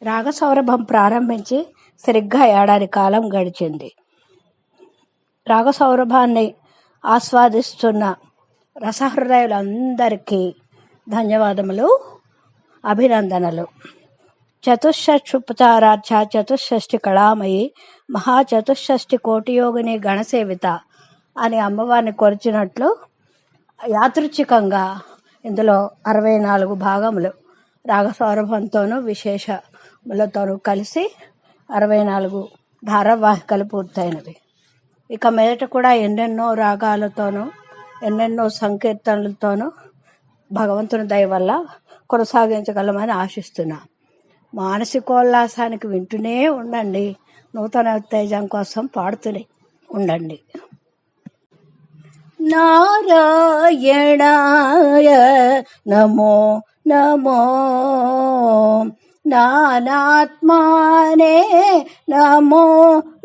రాగసౌరభం ప్రారంభించి సరిగ్గా ఏడాది కాలం గడిచింది. రాగసౌరభాన్ని ఆస్వాదిస్తున్న రసహృదయులందరికీ ధన్యవాదములు, అభినందనలు. చతుషష్ఠుపచారాధ్య చతుషష్ఠి కళామయి మహాచతుషష్ఠి కోటియోగిని గణసేవిత అని అమ్మవారిని కొలిచినట్లు యాదృచ్ఛికంగా ఇందులో 64 భాగములు రాగసౌరభంతోనూ విశేషములతోనూ కలిసి 64 ధారావాహికలు పూర్తయినవి. ఇక మీదట కూడా ఎన్నెన్నో రాగాలతోనూ ఎన్నెన్నో సంకీర్తనలతోనూ భగవంతుని దయ వల్ల కొనసాగించగలమని ఆశిస్తున్నా. మానసికోల్లాసానికి వింటూనే ఉండండి, నూతన ఉత్తేజం కోసం పాడుతూనే ఉండండి. నారాయణాయ నమో నమో, నానాత్మానే నమో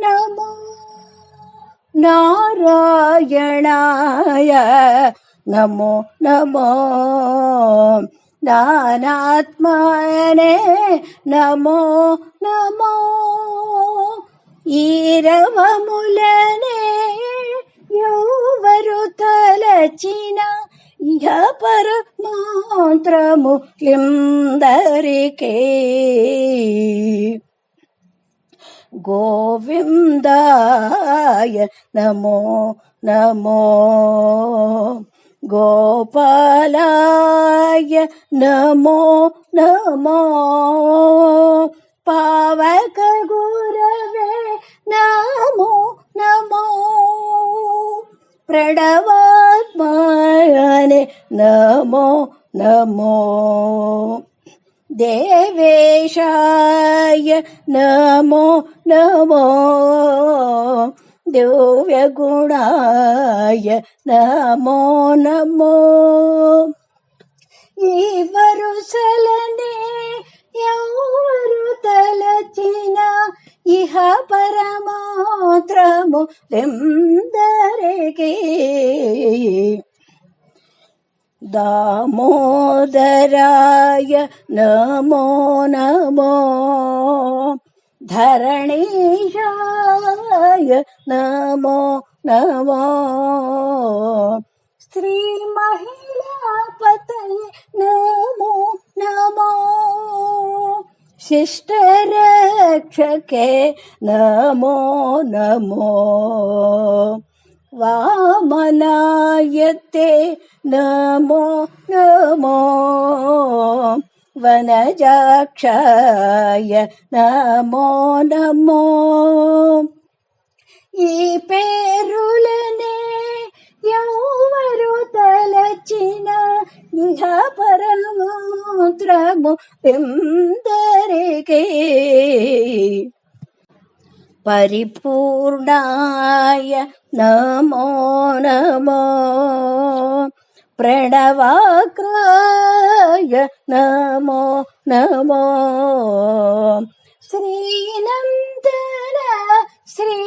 నమో, నారాయణాయ నమో నమో, నానాత్మానే నమో నమో. ఈరవములనే ఎవరు తలచిన ఇహ పరమాంత్రము లిందరికే. గోవిందాయ నమో నమో, గోపాలాయ నమో నమో, పావక గురవే నమో నమో, ప్రణవాత్మాయనే నమో నమో, దేవేశాయ నమో నమో, దివ్యగుణాయ నమో నమో. ఈ వరుసలనే ఎవరు తలచిన ఇహ పరమాత్రము లిందరికే. దామోదరాయ నమో నమో, ధరణీశాయ నమో నమో, శ్రీ మహిళాపతయే నమో నమో, శిష్టరక్షకే నమో నమో, వామనాయతే నమో నమో, వనజాక్షాయ నమో నమో. ఈ పేరులనే ఎవరు తలచిన ఇహ పరమాత్రము లిందరికే. పరిపూర్ణాయ నమో నమో, ప్రణవాక్రాయ నమో నమో, శ్రీనందన శ్రీ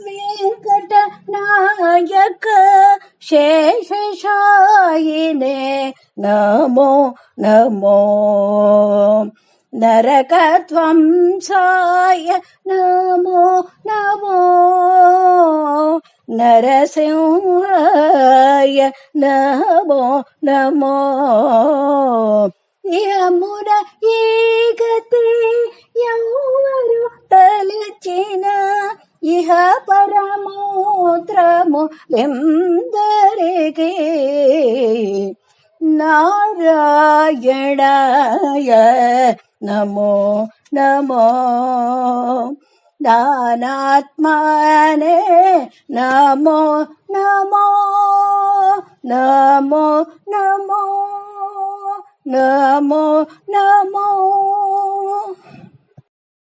వెంకట నాయక శేషశాయినే నమో నమో, నరకధ్వంసాయ నమో నమో, నరసింహాయ నమో నమో. యమున ఈ గతి ఎవరు తలచిన ఇహ పరమోత్రము లిందరికే. నారాయణాయ నమో నమో, నానాత్మానే నమో నమో, నమో నమో, నమో నమో.